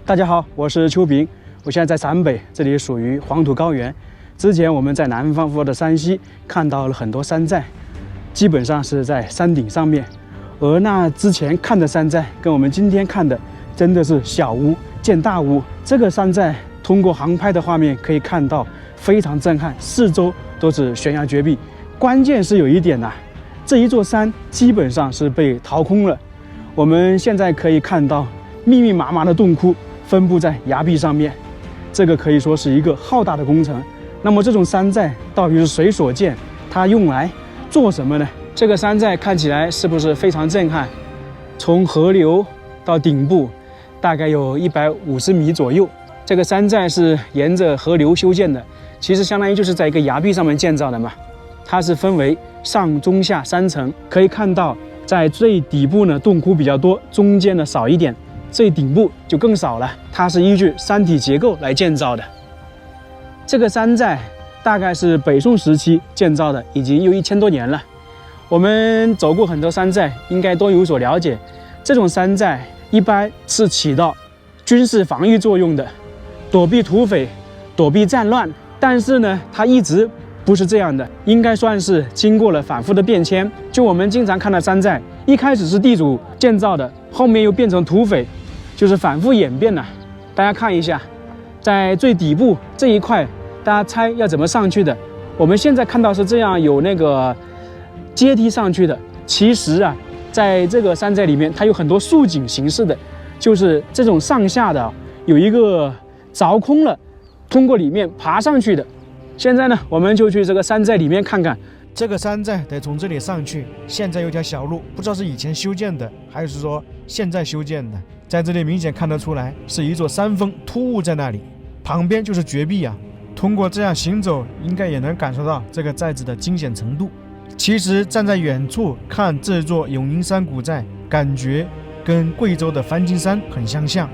大家好，我是邱平，我现在在陕北，这里属于黄土高原。之前我们在南方的山西看到了很多山寨，基本上是在山顶上面。而那之前看的山寨跟我们今天看的真的是小巫见大巫。这个山寨通过航拍的画面可以看到非常震撼，四周都是悬崖绝壁。关键是有一点这一座山基本上是被掏空了。我们现在可以看到密密麻麻的洞窟分布在崖壁上面，这个可以说是一个浩大的工程。那么这种山寨到底是谁所建？它用来做什么呢？这个山寨看起来是不是非常震撼？从河流到顶部大概有150米左右。这个山寨是沿着河流修建的，其实相当于就是在一个崖壁上面建造的嘛。它是分为上中下3层，可以看到在最底部呢洞窟比较多，中间呢少一点，最顶部就更少了。它是依据山体结构来建造的。这个山寨大概是北宋时期建造的，已经有1000多年了。我们走过很多山寨，应该都有所了解。这种山寨一般是起到军事防御作用的，躲避土匪，躲避战乱。但是呢，它一直不是这样的，应该算是经过了反复的变迁。就我们经常看到山寨，一开始是地主建造的，后面又变成土匪，就是反复演变了。大家看一下，在最底部这一块，大家猜要怎么上去的？我们现在看到是这样，有那个阶梯上去的。其实在这个山寨里面，它有很多竖井形式的，就是这种上下的有一个凿空了，通过里面爬上去的。现在呢，我们就去这个山寨里面看看。这个山寨得从这里上去，现在有条小路，不知道是以前修建的，还是说现在修建的。在这里明显看得出来，是一座山峰突兀在那里，旁边就是绝壁通过这样行走，应该也能感受到这个寨子的惊险程度。其实站在远处看这座永宁山古寨，感觉跟贵州的梵净山很相像。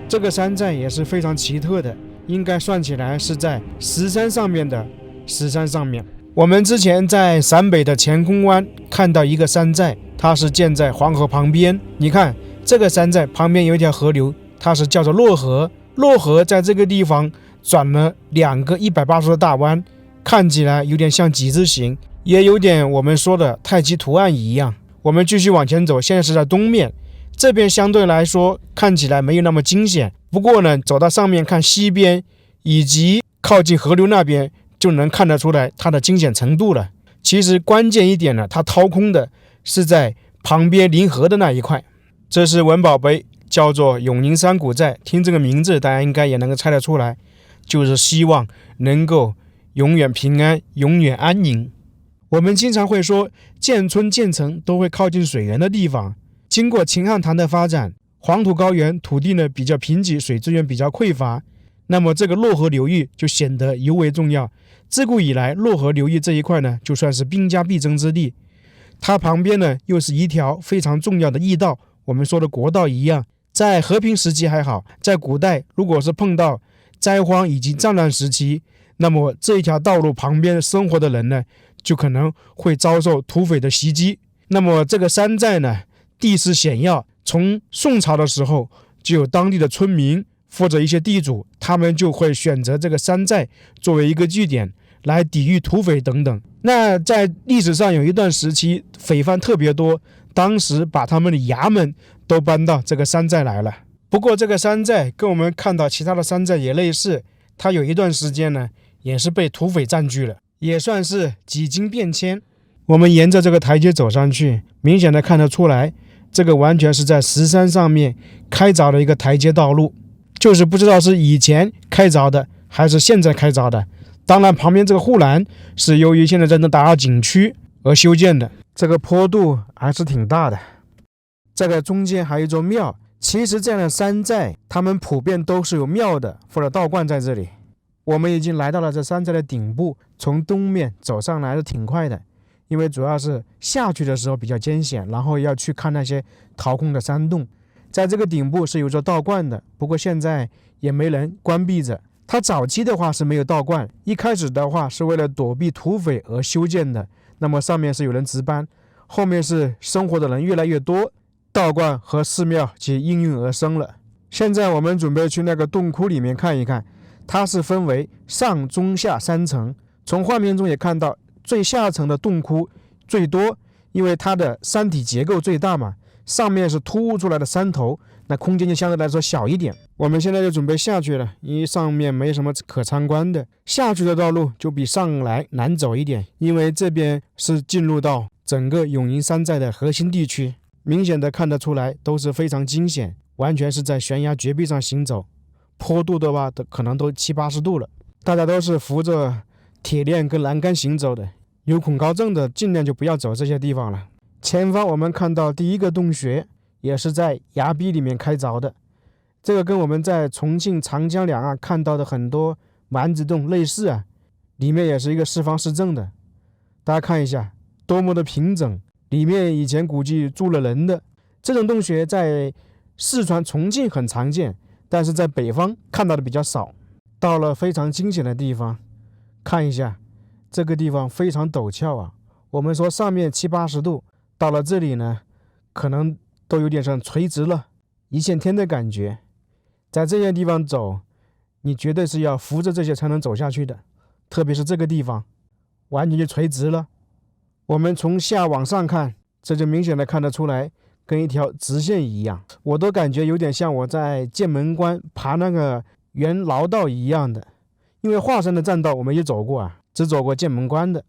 这个山寨也是非常奇特的，应该算起来是在石山上面的石山上面。我们之前在陕北的乾坤湾看到一个山寨，它是建在黄河旁边。你看这个山寨旁边有一条河流，它是叫做洛河。洛河在这个地方转了2个180度的大弯，看起来有点像几字形，也有点我们说的太极图案一样。我们继续往前走，现在是在东面，这边相对来说看起来没有那么惊险。不过呢，走到上面看西边以及靠近河流那边，就能看得出来它的惊险程度了。其实关键一点呢，它掏空的是在旁边临河的那一块。这是文保碑，叫做永宁山古寨。听这个名字，大家应该也能够猜得出来，就是希望能够永远平安，永远安宁。我们经常会说，建村建城都会靠近水源的地方。经过秦汉唐的发展，黄土高原土地呢比较贫瘠，水资源比较匮乏，那么这个洛河流域就显得尤为重要。自古以来，洛河流域这一块呢，就算是兵家必争之地。它旁边呢，又是一条非常重要的驿道，我们说的国道一样。在和平时期还好，在古代，如果是碰到灾荒以及战乱时期，那么这一条道路旁边生活的人呢，就可能会遭受土匪的袭击。那么这个山寨呢，地势险要，从宋朝的时候就有当地的村民或者一些地主，他们就会选择这个山寨作为一个据点来抵御土匪等等。那在历史上有一段时期匪犯特别多，当时把他们的衙门都搬到这个山寨来了。不过这个山寨跟我们看到其他的山寨也类似，它有一段时间呢也是被土匪占据了，也算是几经变迁。我们沿着这个台阶走上去，明显的看得出来，这个完全是在石山上面开凿的一个台阶道路，就是不知道是以前开凿的还是现在开凿的。当然旁边这个护栏是由于现在正在打造景区而修建的，这个坡度还是挺大的。这个中间还有一座庙，其实这样的山寨他们普遍都是有庙的或者道观在这里。我们已经来到了这山寨的顶部，从东面走上来是挺快的，因为主要是下去的时候比较艰险，然后要去看那些掏空的山洞。在这个顶部是有座道观的，不过现在也没人，关闭着。它早期的话是没有道观，一开始的话是为了躲避土匪而修建的，那么上面是有人值班，后面是生活的人越来越多，道观和寺庙其应运而生了。现在我们准备去那个洞窟里面看一看，它是分为上中下3层。从画面中也看到最下层的洞窟最多，因为它的山体结构最大嘛，上面是突兀出来的山头，那空间就相对来说小一点。我们现在就准备下去了，因为上面没什么可参观的，下去的道路就比上来难走一点，因为这边是进入到整个永营山寨的核心地区，明显的看得出来都是非常惊险，完全是在悬崖绝壁上行走，坡度的话可能都70、80度了，大家都是扶着铁链跟栏杆行走的，有恐高症的尽量就不要走这些地方了。前方我们看到第一个洞穴，也是在崖壁里面开凿的，这个跟我们在重庆长江两岸看到的很多蛮子洞类似啊，里面也是一个四方四正的，大家看一下多么的平整，里面以前估计住了人的。这种洞穴在四川重庆很常见，但是在北方看到的比较少。到了非常惊险的地方，看一下这个地方非常陡峭啊，我们说上面70、80度，到了这里呢可能都有点像垂直了，一线天的感觉。在这些地方走，你绝对是要扶着这些才能走下去的，特别是这个地方完全就垂直了。我们从下往上看，这就明显的看得出来跟一条直线一样，我都感觉有点像我在剑门关爬那个原牢道一样的，因为华山的栈道我们也走过啊，只走过剑门关的。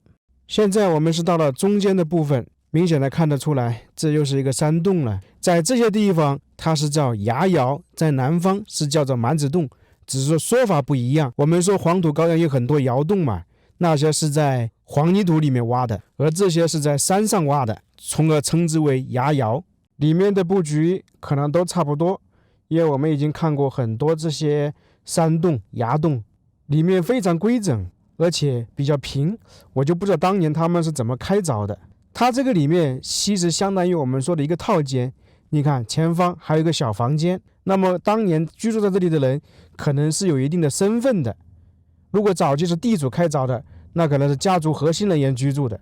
现在我们是到了中间的部分，明显的看得出来这又是一个山洞了。在这些地方它是叫崖窑，在南方是叫做蛮子洞，只是说法不一样。我们说黄土高原有很多窑洞嘛，那些是在黄泥土里面挖的，而这些是在山上挖的，从而称之为崖窑。里面的布局可能都差不多，因为我们已经看过很多这些山洞崖洞，里面非常规整而且比较平，我就不知道当年他们是怎么开凿的。它这个里面其实相当于我们说的一个套间，你看前方还有一个小房间，那么当年居住在这里的人可能是有一定的身份的，如果早期是地主开凿的，那可能是家族核心人员居住的，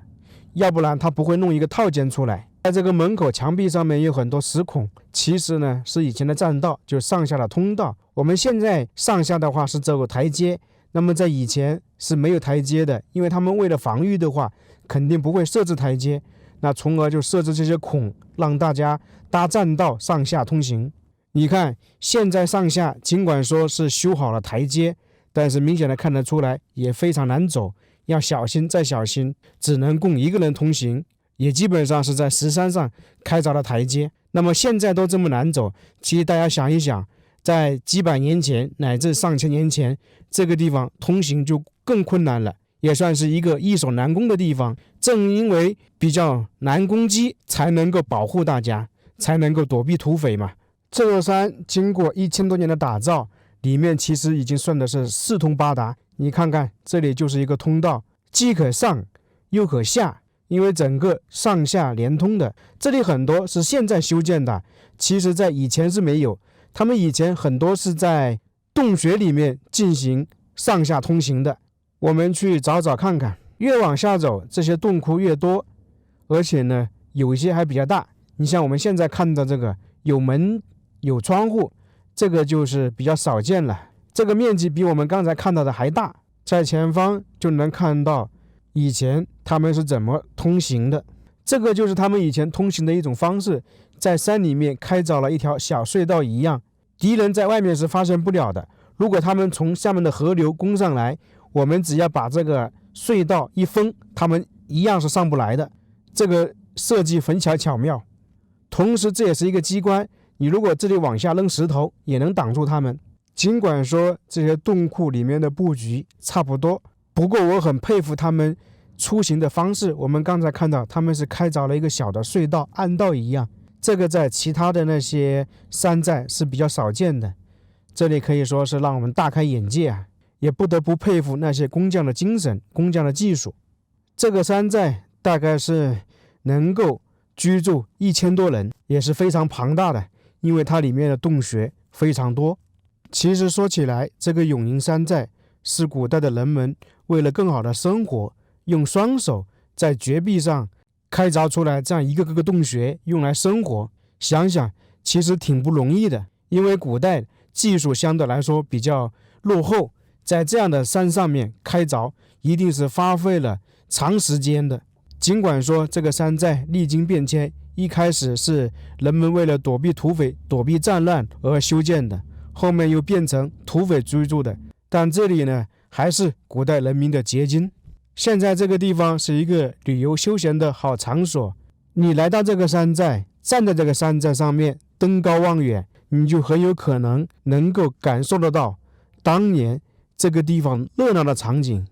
要不然他不会弄一个套间出来。在这个门口墙壁上面有很多石孔，其实呢是以前的栈道，就上下的通道。我们现在上下的话是走个台阶，那么在以前是没有台阶的，因为他们为了防御的话肯定不会设置台阶，那从而就设置这些孔，让大家搭栈道上下通行。你看现在上下尽管说是修好了台阶，但是明显的看得出来也非常难走，要小心再小心，只能供一个人通行，也基本上是在石山上开凿的台阶。那么现在都这么难走，其实大家想一想，在几百年前乃至上千年前，这个地方通行就更困难了，也算是一个易守难攻的地方。正因为比较难攻击，才能够保护大家，才能够躲避土匪嘛。这座山经过1000多年的打造，里面其实已经算的是四通八达。你看看这里就是一个通道，既可上又可下，因为整个上下连通的。这里很多是现在修建的，其实在以前是没有，他们以前很多是在洞穴里面进行上下通行的。我们去找找看看，越往下走这些洞窟越多，而且呢有一些还比较大。你像我们现在看到这个有门有窗户，这个就是比较少见了，这个面积比我们刚才看到的还大。在前方就能看到以前他们是怎么通行的，这个就是他们以前通行的一种方式，在山里面开凿了一条小隧道一样，敌人在外面是发现不了的。如果他们从下面的河流攻上来，我们只要把这个隧道一封，他们一样是上不来的。这个设计很巧妙，同时这也是一个机关，你如果这里往下扔石头也能挡住他们。尽管说这些洞窟里面的布局差不多，不过我很佩服他们出行的方式。我们刚才看到他们是开凿了一个小的隧道，暗道一样，这个在其他的那些山寨是比较少见的，这里可以说是让我们大开眼界啊，也不得不佩服那些工匠的精神，工匠的技术。这个山寨大概是能够居住1000多人，也是非常庞大的，因为它里面的洞穴非常多。其实说起来，这个永营山寨是古代的人们为了更好的生活，用双手在绝壁上开凿出来这样一个个洞穴用来生活。想想其实挺不容易的，因为古代技术相对来说比较落后，在这样的山上面开凿一定是花费了长时间的。尽管说这个山寨历经变迁，一开始是人们为了躲避土匪、躲避战乱而修建的，后面又变成土匪居住的，但这里呢还是古代人民的结晶。现在这个地方是一个旅游休闲的好场所，你来到这个山寨，站在这个山寨上面登高望远，你就很有可能能够感受得到当年这个地方热闹的场景。